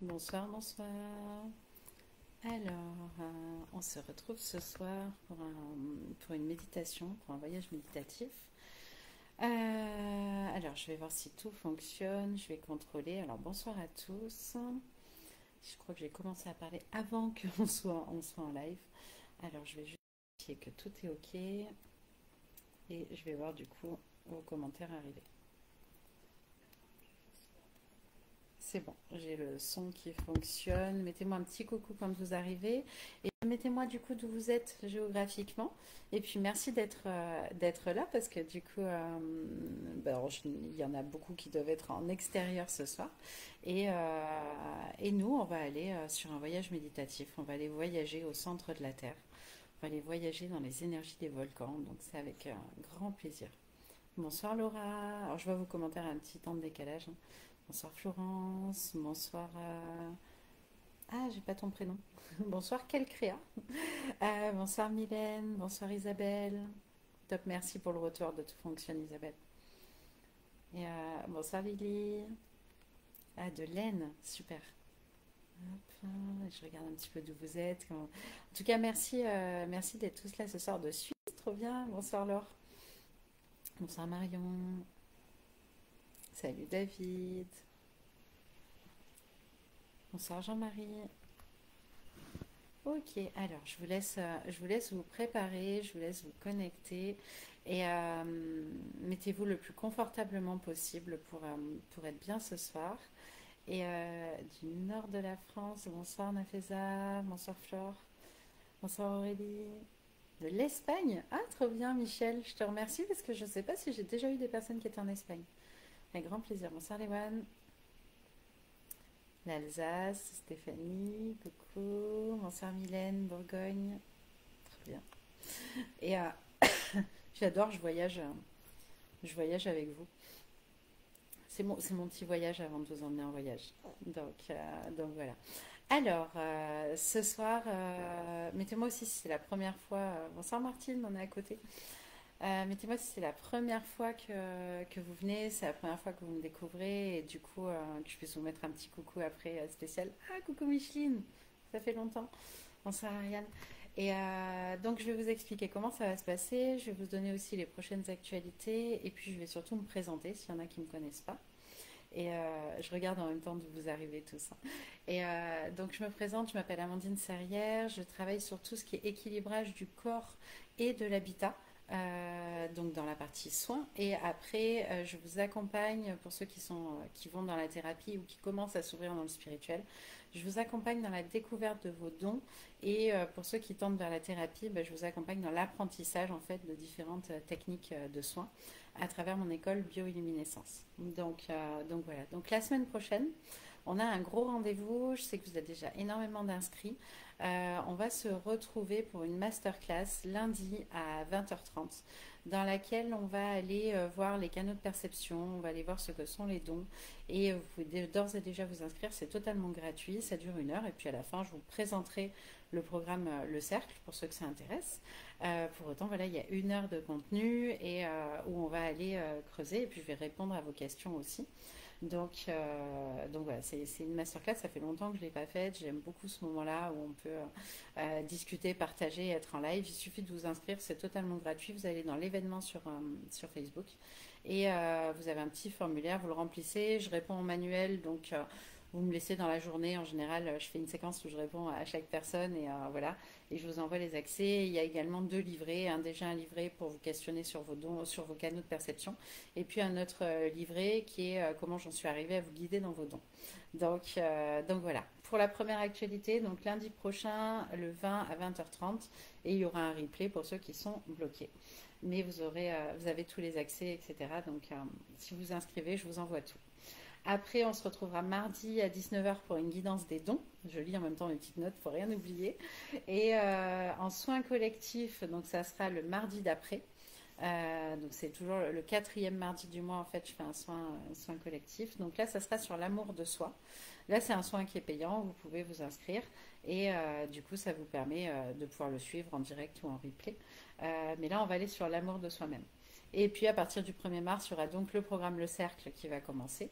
Bonsoir, bonsoir. Alors, on se retrouve ce soir pour une méditation, pour un voyage méditatif. Alors, je vais voir si tout fonctionne. Je vais contrôler. Alors, bonsoir à tous. Je crois que j'ai commencé à parler avant qu'on soit en live. Alors, je vais juste vérifier que tout est OK. Et je vais voir du coup vos commentaires arriver. C'est bon, j'ai le son qui fonctionne. Mettez-moi un petit coucou quand vous arrivez. Et mettez-moi du coup d'où vous êtes géographiquement. Et puis merci d'être là parce que du coup, il y en a beaucoup qui doivent être en extérieur ce soir. Et nous, on va aller sur un voyage méditatif. On va aller voyager au centre de la Terre. On va aller voyager dans les énergies des volcans. Donc c'est avec grand plaisir. Bonsoir Laura. Alors je vois vos commentaires à un petit temps de décalage, hein. Bonsoir Florence. Bonsoir. Ah, j'ai pas ton prénom. Bonsoir Kelcréa. Bonsoir Mylène. Bonsoir Isabelle. Top, merci pour le retour de tout fonctionne Isabelle. Et bonsoir Lily. Ah, de Laine. Super. Hop, je regarde un petit peu d'où vous êtes. En tout cas, merci d'être tous là ce soir de Suisse. Trop bien. Bonsoir Laure. Bonsoir Marion. Salut David. Bonsoir Jean-Marie. Ok, alors je vous laisse vous préparer, je vous laisse vous connecter et mettez-vous le plus confortablement possible pour être bien ce soir. Et du nord de la France, bonsoir Nafesa, bonsoir Flore, bonsoir Aurélie. De l'Espagne? Ah, trop bien Michel, je te remercie parce que je ne sais pas si j'ai déjà eu des personnes qui étaient en Espagne. Avec grand plaisir. Bonsoir Léwan, l'Alsace, Stéphanie, coucou, bonsoir Mylène, Bourgogne, trop bien. Et j'adore, je voyage avec vous. C'est mon petit voyage avant de vous emmener en voyage. Donc voilà. Alors, ce soir, mettez-moi aussi si c'est la première fois. Bonsoir Martine, on est à côté. Mettez-moi si c'est la première fois que vous venez, c'est la première fois que vous me découvrez, et du coup, que je puisse vous mettre un petit coucou après spécial. Ah, coucou Micheline, ça fait longtemps. Bonsoir Ariane. Et donc, je vais vous expliquer comment ça va se passer. Je vais vous donner aussi les prochaines actualités, et puis je vais surtout me présenter s'il y en a qui ne me connaissent pas. Et je regarde en même temps d'où vous arrivez tous, hein. Et donc je me présente, je m'appelle Amandine Serrière, je travaille sur tout ce qui est équilibrage du corps et de l'habitat, donc dans la partie soins. Et après, je vous accompagne pour ceux qui vont dans la thérapie ou qui commencent à s'ouvrir dans le spirituel. Je vous accompagne dans la découverte de vos dons et pour ceux qui tendent vers la thérapie, je vous accompagne dans l'apprentissage en fait de différentes techniques de soins à travers mon école bioilluminescence. Donc voilà. Donc la semaine prochaine, on a un gros rendez-vous. Je sais que vous avez déjà énormément d'inscrits. On va se retrouver pour une masterclass lundi à 20h30 dans laquelle on va aller voir les canaux de perception, on va aller voir ce que sont les dons et vous pouvez d'ores et déjà vous inscrire, c'est totalement gratuit, ça dure 1 heure et puis à la fin je vous présenterai le programme Le Cercle pour ceux que ça intéresse. Pour autant, voilà, il y a 1 heure de contenu et où on va aller creuser et puis je vais répondre à vos questions aussi. Donc voilà, c'est une masterclass, ça fait longtemps que je ne l'ai pas faite, j'aime beaucoup ce moment-là où on peut discuter, partager, être en live. Il suffit de vous inscrire, c'est totalement gratuit, vous allez dans l'événement sur Facebook et vous avez un petit formulaire, vous le remplissez, je réponds en manuel, donc vous me laissez dans la journée, en général je fais une séquence où je réponds à chaque personne et voilà, et je vous envoie les accès. Il y a également 2 livrets, déjà un livret pour vous questionner sur vos dons, sur vos canaux de perception, et puis un autre livret qui est comment j'en suis arrivée à vous guider dans vos dons. Donc voilà, pour la première actualité, donc lundi prochain, le 20 à 20h30, et il y aura un replay pour ceux qui sont bloqués. Mais vous avez tous les accès, etc. Donc si vous inscrivez, je vous envoie tout. Après, on se retrouvera mardi à 19h pour une guidance des dons. Je lis en même temps mes petites notes pour rien oublier. Et en soins collectifs, donc ça sera le mardi d'après. Donc c'est toujours le quatrième mardi du mois, en fait, je fais un soin collectif. Donc là, ça sera sur l'amour de soi. Là, c'est un soin qui est payant, vous pouvez vous inscrire. Et du coup, ça vous permet de pouvoir le suivre en direct ou en replay. Mais là, on va aller sur l'amour de soi-même. Et puis à partir du 1er mars, il y aura donc le programme Le Cercle qui va commencer.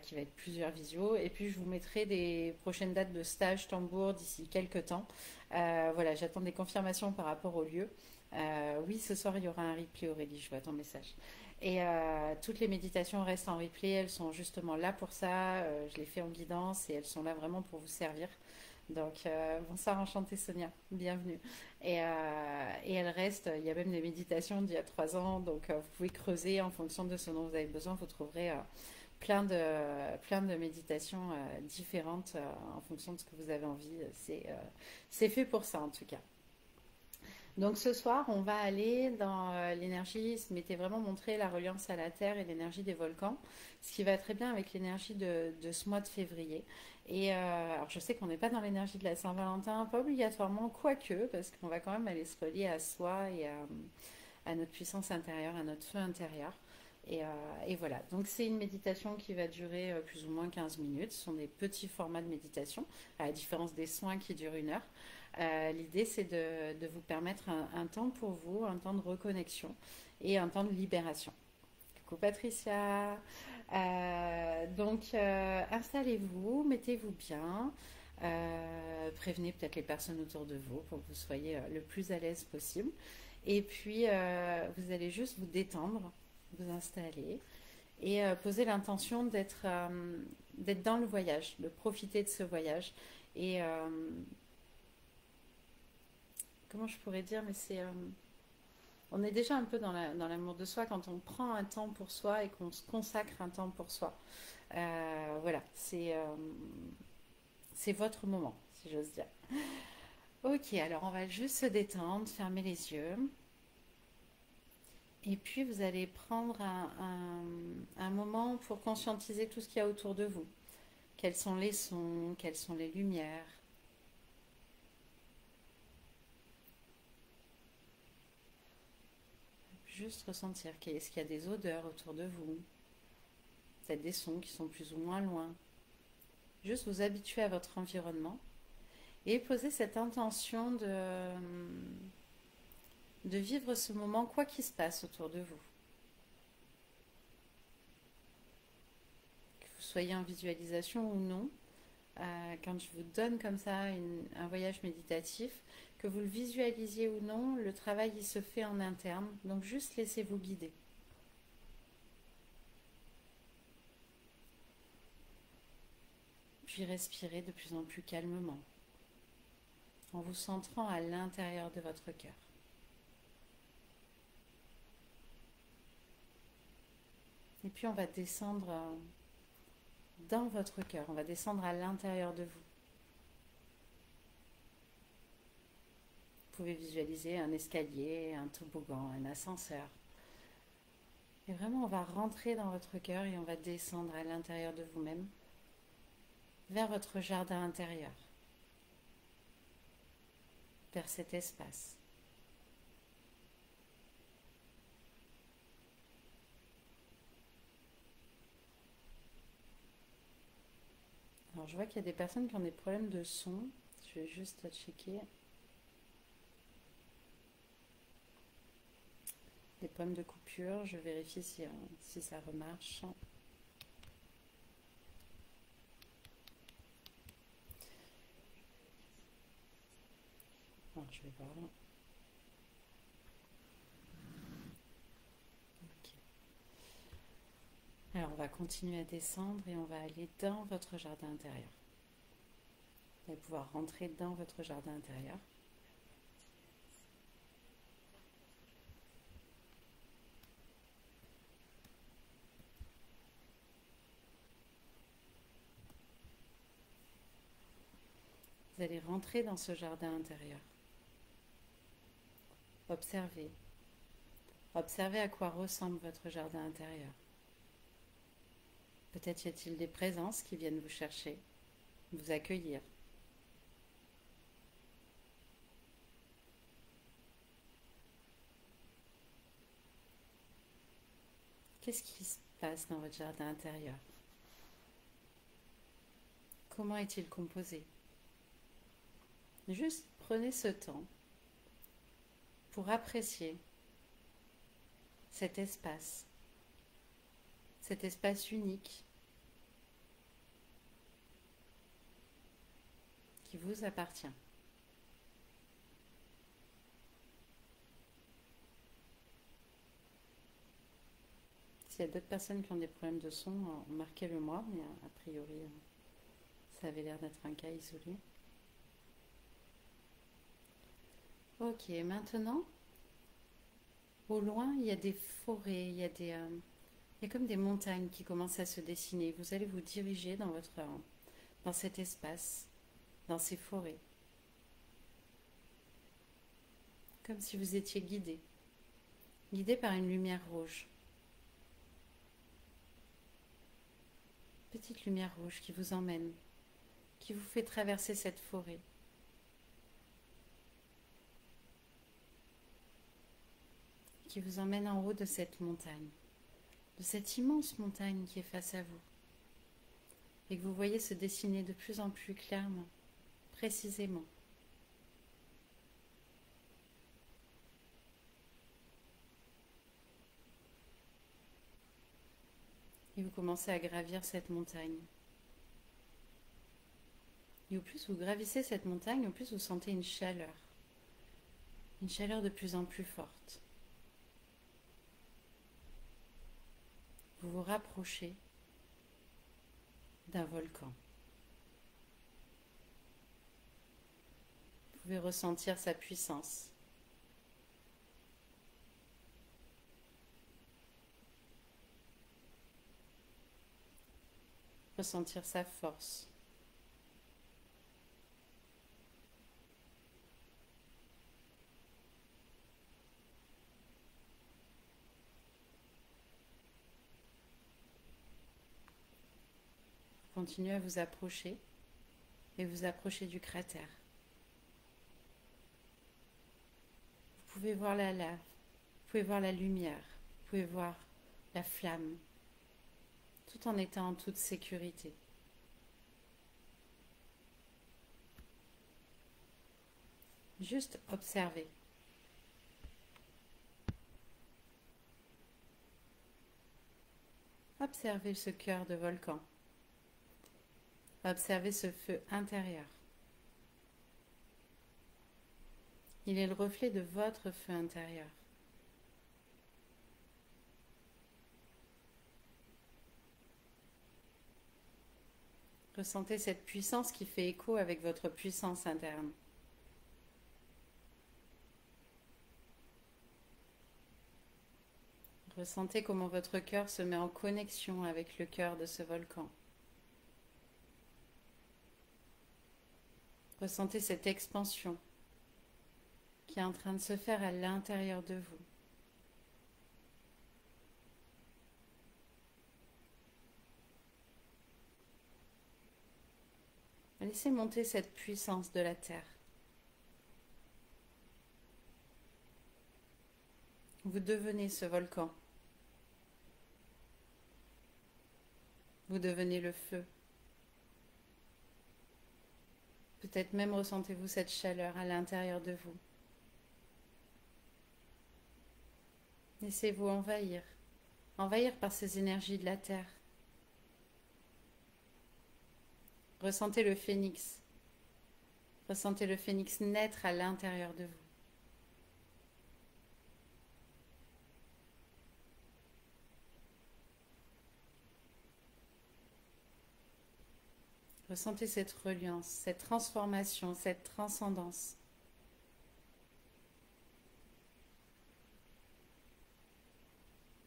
qui va être plusieurs visios. Et puis je vous mettrai des prochaines dates de stage tambour d'ici quelques temps. Voilà, j'attends des confirmations par rapport au lieu. Oui, ce soir il y aura un replay, Aurélie, je vois ton message. Et toutes les méditations restent en replay, elles sont justement là pour ça. Je les fais en guidance et elles sont là vraiment pour vous servir. Donc, bonsoir, enchantée Sonia, bienvenue. Et elle reste, il y a même des méditations d'il y a 3 ans, donc vous pouvez creuser en fonction de ce dont vous avez besoin. Vous trouverez plein de méditations différentes en fonction de ce que vous avez envie. C'est fait pour ça en tout cas. Donc ce soir, on va aller dans l'énergie, je m'était vraiment montré la reliance à la Terre et l'énergie des volcans, ce qui va très bien avec l'énergie de ce mois de février. Et alors je sais qu'on n'est pas dans l'énergie de la Saint-Valentin, pas obligatoirement, quoique, parce qu'on va quand même aller se relier à soi et à notre puissance intérieure, à notre feu intérieur. Et voilà, donc c'est une méditation qui va durer plus ou moins 15 minutes. Ce sont des petits formats de méditation, à la différence des soins qui durent 1 heure. L'idée, c'est de vous permettre un temps pour vous, un temps de reconnexion et un temps de libération. Coucou Patricia. Installez-vous, mettez-vous bien. Prévenez peut-être les personnes autour de vous pour que vous soyez le plus à l'aise possible. Et puis, vous allez juste vous détendre, vous installer et poser l'intention d'être dans le voyage, de profiter de ce voyage. Et comment je pourrais dire, mais on est déjà un peu dans l'amour de soi quand on prend un temps pour soi et qu'on se consacre un temps pour soi. Voilà, c'est votre moment, si j'ose dire. Ok, alors on va juste se détendre, fermer les yeux. Et puis vous allez prendre un moment pour conscientiser tout ce qu'il y a autour de vous. Quels sont les sons, quelles sont les lumières. Juste ressentir est-ce qu'il y a des odeurs autour de vous, peut-être des sons qui sont plus ou moins loin. Juste vous habituer à votre environnement et poser cette intention de vivre ce moment quoi qu'il se passe autour de vous. Que vous soyez en visualisation ou non, quand je vous donne comme ça un voyage méditatif, que vous le visualisiez ou non, le travail il se fait en interne, donc juste laissez-vous guider. Puis respirez de plus en plus calmement, en vous centrant à l'intérieur de votre cœur. Et puis on va descendre dans votre cœur, on va descendre à l'intérieur de vous. Vous pouvez visualiser un escalier, un toboggan, un ascenseur. Et vraiment, on va rentrer dans votre cœur et on va descendre à l'intérieur de vous-même, vers votre jardin intérieur, vers cet espace. Alors, je vois qu'il y a des personnes qui ont des problèmes de son. Je vais juste checker. Des problèmes de coupure. Je vérifie si ça remarche. Alors, je vais voir. Ok. Alors, on va continuer à descendre et on va aller dans votre jardin intérieur. Vous allez pouvoir rentrer dans votre jardin intérieur. Vous allez rentrer dans ce jardin intérieur. Observez. Observez à quoi ressemble votre jardin intérieur. Peut-être y a-t-il des présences qui viennent vous chercher, vous accueillir. Qu'est-ce qui se passe dans votre jardin intérieur? Comment est-il composé? Juste prenez ce temps pour apprécier cet espace unique qui vous appartient. S'il y a d'autres personnes qui ont des problèmes de son, marquez-le moi, mais a priori, ça avait l'air d'être un cas isolé. Ok, maintenant, au loin, il y a des forêts, il y a comme des montagnes qui commencent à se dessiner. Vous allez vous diriger dans cet espace, dans ces forêts, comme si vous étiez guidé par une lumière rouge. Petite lumière rouge qui vous emmène, qui vous fait traverser cette forêt. Qui vous emmène en haut de cette montagne, de cette immense montagne qui est face à vous, et que vous voyez se dessiner de plus en plus clairement, précisément. Et vous commencez à gravir cette montagne. Et au plus vous gravissez cette montagne, au plus vous sentez une chaleur de plus en plus forte. Vous vous rapprochez d'un volcan. Vous pouvez ressentir sa puissance. Ressentir sa force. Continuez à vous approcher et vous approcher du cratère. Vous pouvez voir la lave, vous pouvez voir la lumière, vous pouvez voir la flamme, tout en étant en toute sécurité. Juste observez. Observez ce cœur de volcan. Observez ce feu intérieur. Il est le reflet de votre feu intérieur. Ressentez cette puissance qui fait écho avec votre puissance interne. Ressentez comment votre cœur se met en connexion avec le cœur de ce volcan. Ressentez cette expansion qui est en train de se faire à l'intérieur de vous. Laissez monter cette puissance de la terre. Vous devenez ce volcan. Vous devenez le feu. Peut-être même ressentez-vous cette chaleur à l'intérieur de vous. Laissez-vous envahir par ces énergies de la terre. Ressentez le phénix naître à l'intérieur de vous. Ressentez cette reliance, cette transformation, cette transcendance.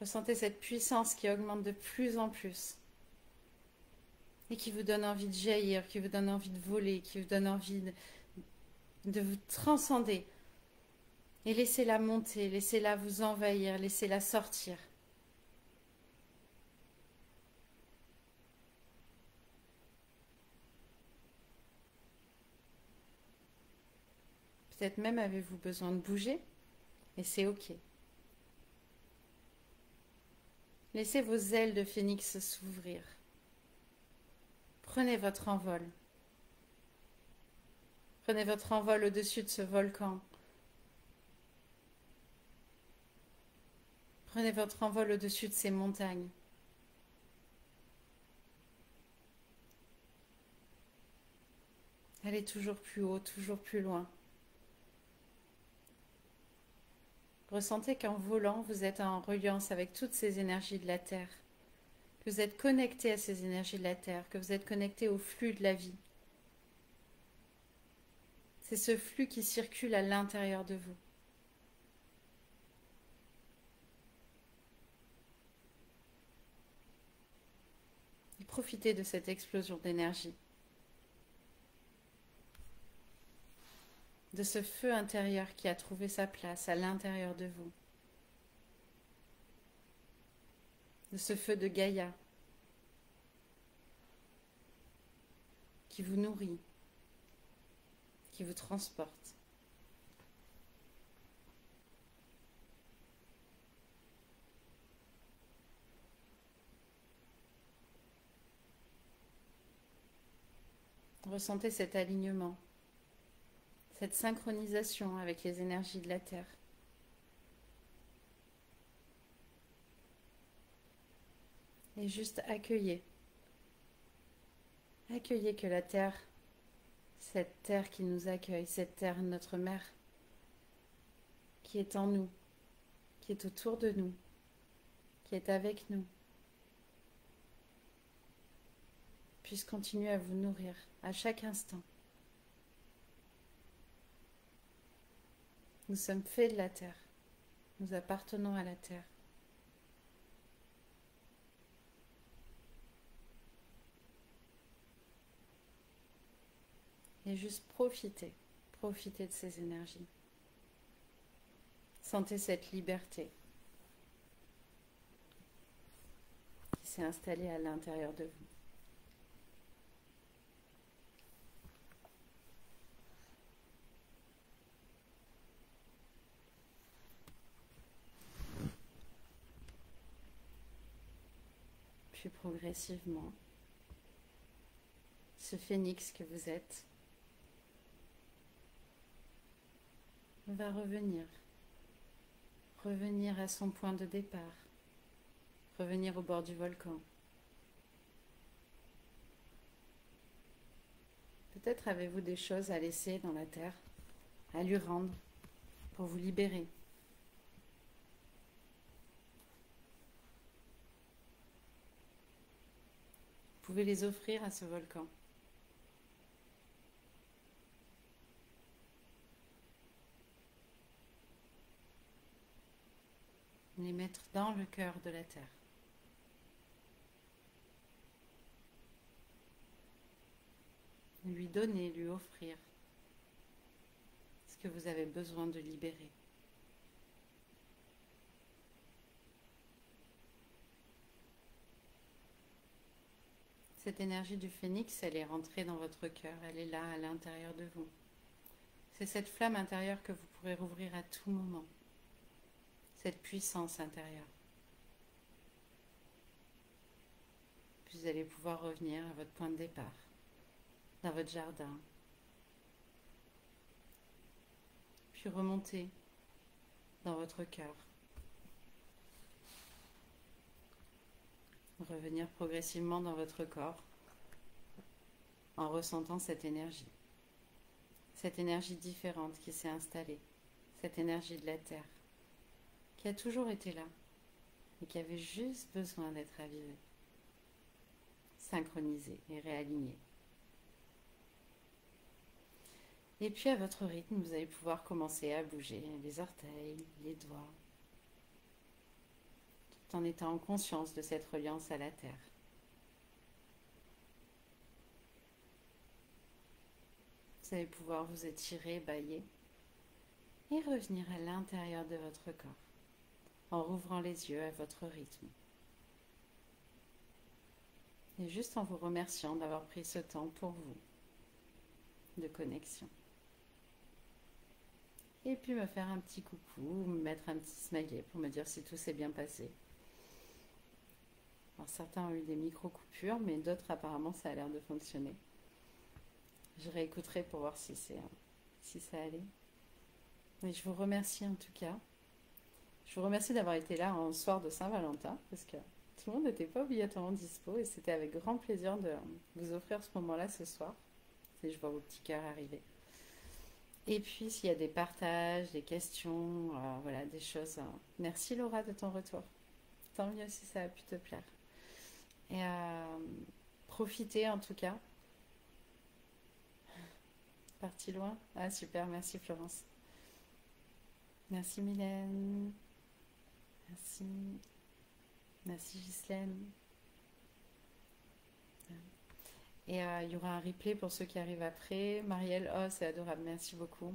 Ressentez cette puissance qui augmente de plus en plus et qui vous donne envie de jaillir, qui vous donne envie de voler, qui vous donne envie de vous transcender. Et laissez-la monter, laissez-la vous envahir, laissez-la sortir. Peut-être même avez-vous besoin de bouger, et c'est ok. Laissez vos ailes de phénix s'ouvrir. Prenez votre envol. Prenez votre envol au-dessus de ce volcan. Prenez votre envol au-dessus de ces montagnes. Allez toujours plus haut, toujours plus loin. Ressentez qu'en volant, vous êtes en reliance avec toutes ces énergies de la Terre, que vous êtes connecté à ces énergies de la Terre, que vous êtes connecté au flux de la vie. C'est ce flux qui circule à l'intérieur de vous. Et profitez de cette explosion d'énergie, de ce feu intérieur qui a trouvé sa place à l'intérieur de vous, de ce feu de Gaïa qui vous nourrit, qui vous transporte. Ressentez cet alignement, cette synchronisation avec les énergies de la Terre. Et juste accueillez. Accueillez que la Terre, cette Terre qui nous accueille, cette Terre, notre Mère, qui est en nous, qui est autour de nous, qui est avec nous, puisse continuer à vous nourrir à chaque instant. Nous sommes faits de la Terre. Nous appartenons à la Terre. Et juste profitez, profitez de ces énergies. Sentez cette liberté qui s'est installée à l'intérieur de vous. Puis progressivement, ce phénix que vous êtes va revenir à son point de départ, revenir au bord du volcan. Peut-être avez-vous des choses à laisser dans la terre, à lui rendre, pour vous libérer. Vous pouvez les offrir à ce volcan. Les mettre dans le cœur de la terre. Lui donner, lui offrir ce que vous avez besoin de libérer. Cette énergie du phénix, elle est rentrée dans votre cœur, elle est là à l'intérieur de vous. C'est cette flamme intérieure que vous pourrez rouvrir à tout moment, cette puissance intérieure. Puis vous allez pouvoir revenir à votre point de départ, dans votre jardin, puis remonter dans votre cœur. Revenir progressivement dans votre corps en ressentant cette énergie différente qui s'est installée, cette énergie de la terre qui a toujours été là et qui avait juste besoin d'être ravivée, synchronisée et réalignée. Et puis à votre rythme, vous allez pouvoir commencer à bouger les orteils, les doigts, tout en étant en conscience de cette reliance à la terre. Vous allez pouvoir vous étirer, bâiller et revenir à l'intérieur de votre corps en rouvrant les yeux à votre rythme. Et juste en vous remerciant d'avoir pris ce temps pour vous de connexion. Et puis me faire un petit coucou, me mettre un petit smiley pour me dire si tout s'est bien passé. Alors certains ont eu des micro-coupures, mais d'autres apparemment ça a l'air de fonctionner. Je réécouterai pour voir si ça allait. Mais je vous remercie en tout cas. Je vous remercie d'avoir été là en soir de Saint-Valentin, parce que tout le monde n'était pas obligatoirement dispo, et c'était avec grand plaisir de vous offrir ce moment-là ce soir. Et je vois vos petits cœurs arriver. Et puis, s'il y a des partages, des questions, voilà, des choses. Merci Laura de ton retour. Tant mieux si ça a pu te plaire. Et profitez en tout cas. Parti loin. Ah super, merci Florence. Merci Mylène. Merci. Merci Ghislaine. Et il y aura un replay pour ceux qui arrivent après. Marielle, oh c'est adorable, merci beaucoup.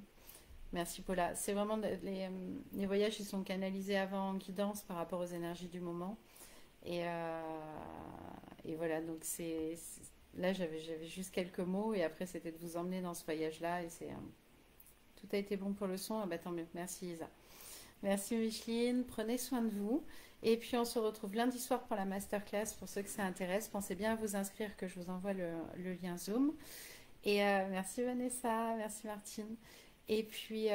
Merci Paula. C'est vraiment les voyages, ils sont canalisés avant en guidance par rapport aux énergies du moment. Et voilà, donc là j'avais juste quelques mots et après c'était de vous emmener dans ce voyage-là et tout a été bon pour le son. Ah bah tant mieux, merci Isa. Merci Micheline, prenez soin de vous. Et puis on se retrouve lundi soir pour la masterclass. Pour ceux que ça intéresse, pensez bien à vous inscrire que je vous envoie le lien Zoom. Et merci Vanessa, merci Martine. Et puis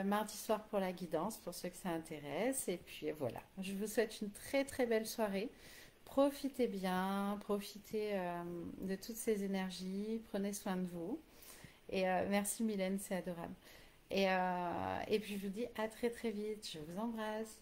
mardi soir pour la guidance, pour ceux que ça intéresse. Et puis voilà, je vous souhaite une très très belle soirée. Profitez bien, profitez de toutes ces énergies, prenez soin de vous. Et merci Mylène, c'est adorable. Et puis je vous dis à très très vite, je vous embrasse.